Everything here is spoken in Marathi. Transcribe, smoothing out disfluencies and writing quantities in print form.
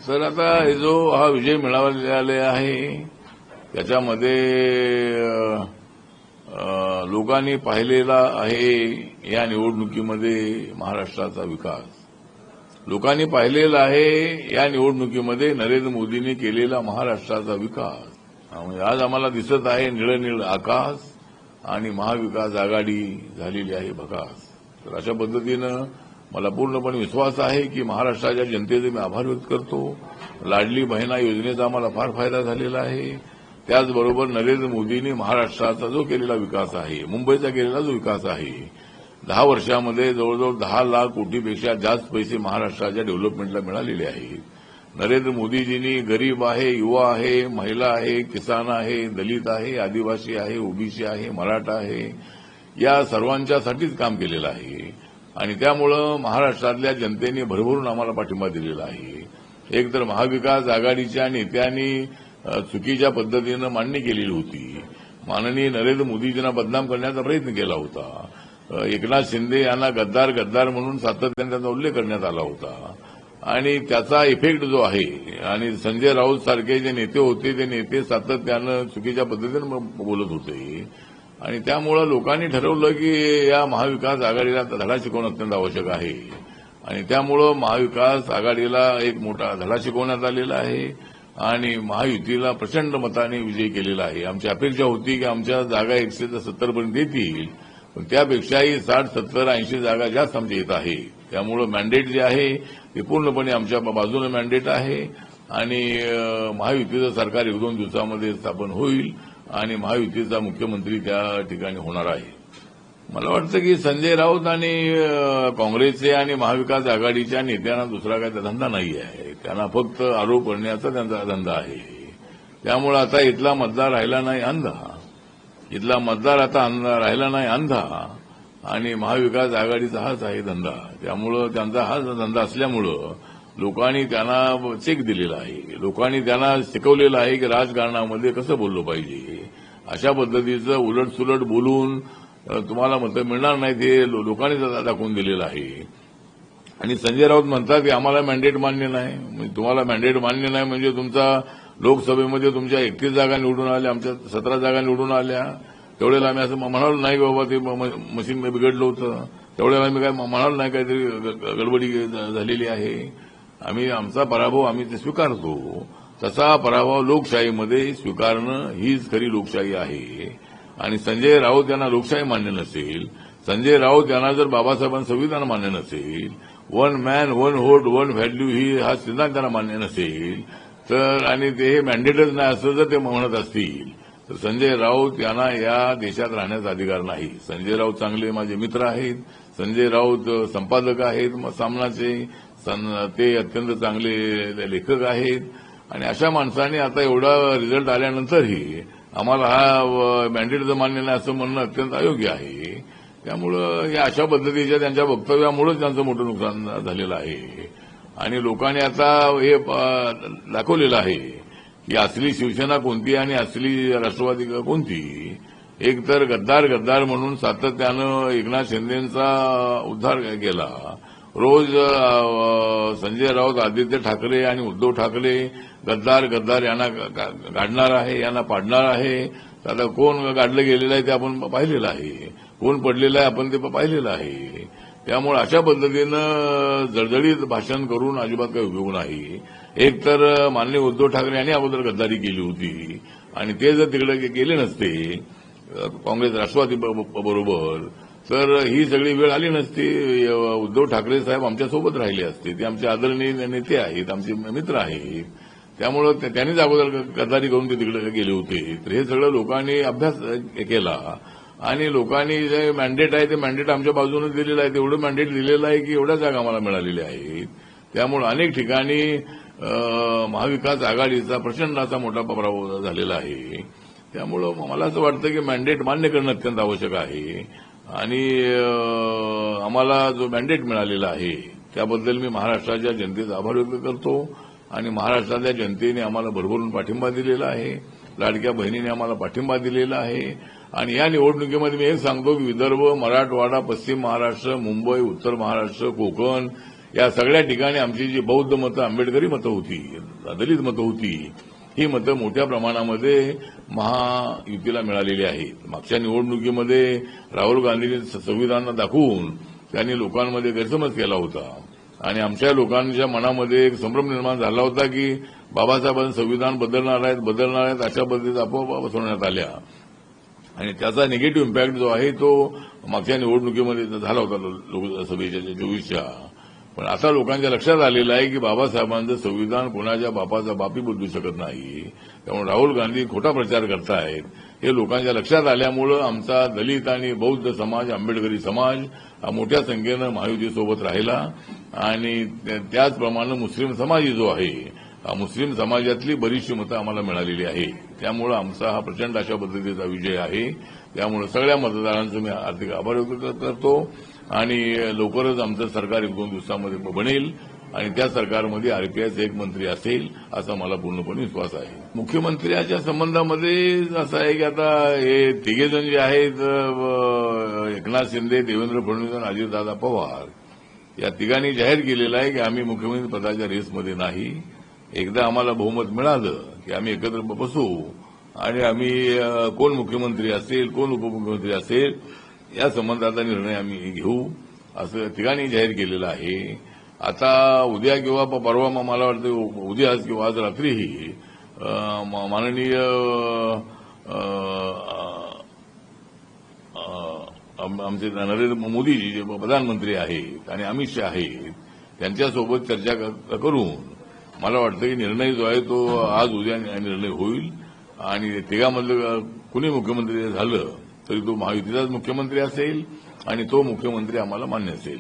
तर आता जो हा विजय मिळालेला आहे त्याच्यामध्ये लोकांनी पाहिलेला आहे या निवडणुकीमध्ये महाराष्ट्राचा विकास. लोकांनी पाहिलेला आहे या निवडणुकीमध्ये नरेंद्र मोदींनी केलेला महाराष्ट्राचा विकास. आज आम्हाला दिसत आहे निळनिळ आकाश आणि महाविकास आघाडी झालेली आहे भकास. तर अशा पद्धतीनं मला पूर्णपणे विश्वास आहे की महाराष्ट्राच्या जनतेचे मी आभार व्यक्त करतो. लाडली बहिणा योजनेचा आम्हाला फार फायदा झालेला आहे. त्याचबरोबर नरेंद्र मोदींनी महाराष्ट्राचा जो केलेला विकास आहे, मुंबईचा केलेला जो विकास आहे, 10 वर्षामध्ये जवळजवळ 10 लाख कोटीपेक्षा जास्त पैसे महाराष्ट्राच्या डेव्हलपमेंटला मिळालेले आहेत. नरेंद्र मोदीजींनी गरीब आहे, युवा आहे, महिला आहे, किसान आहे, दलित आहे, आदिवासी आहे, ओबीसी आहे, मराठा आहे, या सर्वांच्यासाठीच काम केलेलं आहे. आणि त्यामुळं महाराष्ट्रातल्या जनतेने भरभरून आम्हाला पाठिंबा दिलेला आहे. एक तर महाविकास आघाडीच्या नेत्यांनी चुकीच्या पद्धतीनं मांडणी केलेली होती. माननीय नरेंद्र मोदीजींना बदनाम करण्याचा प्रयत्न केला होता. एकनाथ शिंदे यांना गद्दार गद्दार म्हणून सातत्याने त्यांचा उल्लेख करण्यात आला होता. आणि त्याचा इफेक्ट जो आहे, आणि संजय राऊत सारखे जे नेते होते ते नेते सातत्यानं चुकीच्या पद्धतीनं बोलत होते. आणि त्यामुळं लोकांनी ठरवलं की या महाविकास आघाडीला धडा शिकवणं अत्यंत आवश्यक आहे. आणि त्यामुळं महाविकास आघाडीला एक मोठा धडा शिकवण्यात आलेला आहे आणि महायुतीला प्रचंड मताने विजयी केलेला आहे. आमची अपेक्षा होती की आमच्या जागा 170 पर्यंत येतील, पण त्यापेक्षाही 60, 70, 80 जागा जास्त आमच्या येत आहे. त्यामुळं मॅन्डेट जे आहे ते पूर्णपणे आमच्या बाजूने मॅन्डेट आहे आणि महायुतीचं सरकार 1-2 दिवसामध्ये स्थापन होईल आणि महायुतीचा मुख्यमंत्री त्या ठिकाणी होणार आहे. मला वाटतं की संजय राऊत आणि काँग्रेसचे आणि महाविकास आघाडीच्या नेत्यांना दुसरा काही धंदा नाही आहे. त्यांना फक्त आरोप करण्याचा त्यांचा धंदा आहे. त्यामुळे आता इथला मतदार राहिला नाही अंधा. इथला मतदार आता राहिला नाही अंधा आणि महाविकास आघाडीचा हाच आहे धंदा. त्यामुळं त्यांचा हाच धंदा असल्यामुळं लोकांनी त्यांना चेक दिलेला आहे. लोकांनी त्यांना शिकवलेलं आहे की राजकारणामध्ये कसं बोललं पाहिजे. अशा पद्धतीचं उलटसुलट बोलून तुम्हाला मतं मिळणार नाही हे लोकांनी दाखवून दिलेलं आहे. आणि संजय राऊत म्हणतात की आम्हाला मॅन्डेट मान्य नाही. तुम्हाला मॅन्डेट मान्य नाही म्हणजे तुमचा लोकसभेमध्ये तुमच्या 31 जागा निवडून आल्या, आमच्या 17 जागा निवडून आल्या. तेवढ्याला आम्ही असं म्हणालो नाही बाबा ते मशीन बिघडलं होतं. तेवढ्याला आम्ही काय म्हणालो नाही, काहीतरी गडबडी झालेली आहे. आम्ही आमचा पराभव आम्ही ते स्वीकारतो. तसा पराभव लोकशाहीमध्ये स्वीकारणं हीच खरी लोकशाही आहे. आणि संजय राऊत यांना लोकशाही मान्य नसेल, संजय राऊत यांना जर बाबासाहेबांचं संविधान मान्य नसेल, 1 मॅन 1 व्होट 1 व्हॅल्यू ही हा सिद्धांत त्यांना मान्य नसेल तर, आणि ते हे मॅन्डेटच नाही असं जर ते म्हणत असतील तर संजय राऊत यांना या देशात राहण्याचा अधिकार नाही. संजय राऊत चांगले माझे मित्र आहेत. संजय राऊत संपादक आहेत सामनाचे. ते अत्यंत चांगले लेखक आहेत. आणि अशा माणसाने आता एवढा रिझल्ट आल्यानंतरही आम्हाला हा मॅन्डेट मान्य नाही असं म्हणणं अत्यंत अयोग्य आहे. त्यामुळं या अशा पद्धतीच्या त्यांच्या वक्तव्यामुळेच त्यांचं मोठं नुकसान झालेलं आहे. आणि लोकांनी आता हे दाखवलेलं आहे की असली शिवसेना कोणती आणि असली राष्ट्रवादी कोणती. एक तर गद्दार गद्दार म्हणून सातत्यानं एकनाथ शिंदेंचा उद्धार केला. रोज संजय राऊत, आदित्य ठाकरे आणि उद्धव ठाकरे गद्दार गद्दार यांना गाडणार आहे, यांना पाडणार आहे. आता कोण गाडलं गेलेलं आहे ते आपण पाहिलेलं आहे, कोण पडलेलं आहे आपण ते पाहिलेलं आहे. त्यामुळे अशा पद्धतीनं जळजळीत भाषण करून अजिबात काही उपयोग नाही. एक तर माननीय उद्धव ठाकरे यांनी अगोदर गद्दारी केली होती आणि ते जर तिकडे केले नसते काँग्रेस राष्ट्रवादी बरोबर तर ही सगळी वेळ आली नसती. उद्धव ठाकरे साहेब आमच्यासोबत राहिले असते. ते आमचे आदरणीय नेते आहेत, आमचे मित्र आहेत. त्यामुळं त्यांनीच अगोदर गद्दारी करून ते तिकडे गेले होते. तर हे सगळं लोकांनी अभ्यास केला आणि लोकांनी जे मॅन्डेट आहे ते मॅन्डेट आमच्या बाजूने दिलेलं आहे. तेवढं मॅन्डेट दिलेलं आहे की एवढ्या जागा आम्हाला मिळालेल्या आहेत. त्यामुळे अनेक ठिकाणी महाविकास आघाडीचा प्रचंड असा मोठा पराभव झालेला आहे. त्यामुळं मला असं वाटतं की मॅन्डेट मान्य करणं अत्यंत आवश्यक आहे. आणि आम्हाला जो मॅन्डेट मिळालेला आहे त्याबद्दल मी महाराष्ट्राच्या जनतेचा आभार व्यक्त करतो. आणि महाराष्ट्रातल्या जनतेने आम्हाला भरभरून पाठिंबा दिलेला आहे. लाडक्या बहिणीने आम्हाला पाठिंबा दिलेला आहे. आणि या निवडणुकीमध्ये मी एक सांगतो की विदर्भ, मराठवाडा, पश्चिम महाराष्ट्र, मुंबई, उत्तर महाराष्ट्र, कोकण या सगळ्या ठिकाणी आमची जी बौद्ध मतं, आंबेडकरी मतं होती, दलित मतं होती, ही मतं मोठ्या प्रमाणामध्ये महायुतीला मिळालेली आहेत. मागच्या निवडणुकीमध्ये राहुल गांधींनी संविधान दाखवून त्यांनी लोकांमध्ये गैरसमज केला होता आणि आमच्या लोकांच्या मनामध्ये एक संभ्रम निर्माण झाला होता की बाबासाहेबांचं संविधान बदलणार आहेत अशा पद्धतीत आपोआप बसवण्यात आल्या आणि त्याचा निगेटिव्ह इम्पॅक्ट जो आहे तो मागच्या निवडणुकीमध्ये झाला होता लोकसभेच्या 24च्या. पण आता लोकांच्या लक्षात आलेलं आहे की बाबासाहेबांचं संविधान कोणाच्या बापाचा बापही बदलू शकत नाही. त्यामुळे राहुल गांधी खोटा प्रचार करतायत हे लोकांच्या लक्षात आल्यामुळं आमचा दलित आणि बौद्ध समाज, आंबेडकरी समाज हा मोठ्या संख्येनं महायुतीसोबत राहिला आणि त्याचप्रमाणे मुस्लिम समाजही जो आहे, मुस्लिम समाजातली बरीचशी मतं आम्हाला मिळालेली आहे. त्यामुळे आमचा हा प्रचंड अशा पद्धतीचा विजय आहे. त्यामुळे सगळ्या मतदारांचं मी हार्दिक आभार व्यक्त करतो आणि लवकरच आमचं सरकार 1-2 दिवसांमध्ये बनेल आणि त्या सरकारमध्ये आरपीआयचा एक मंत्री असेल असा मला पूर्णपणे विश्वास आहे. मुख्यमंत्र्याच्या संबंधामध्ये असं आहे की आता हे तिघेजण जे आहेत, एकनाथ शिंदे, देवेंद्र फडणवीस आणि अजितदादा पवार, या तिघांनी जाहीर केलेलं आहे की आम्ही मुख्यमंत्री पदाच्या रेसमध्ये नाही. एकदा आम्हाला बहुमत मिळालं की आम्ही एकत्र बसू आणि आम्ही कोण मुख्यमंत्री असेल, कोण उपमुख्यमंत्री असेल या संबंधाचा निर्णय आम्ही घेऊ असं तिघांनी जाहीर केलेलं आहे. आता उद्या किंवा परवा मला वाटतं उद्या किंवा आज रात्रीही माननीय आमचे नरेंद्र मोदी जे प्रधानमंत्री आहेत आणि अमित शहा आहेत त्यांच्यासोबत चर्चा करून मला वाटतं की निर्णय जो आहे तो आज उद्या निर्णय होईल आणि तिघांमधलं कुणी मुख्यमंत्री झालं तरी तो महायुतीचाच मुख्यमंत्री असेल आणि तो मुख्यमंत्री आम्हाला मान्य असेल.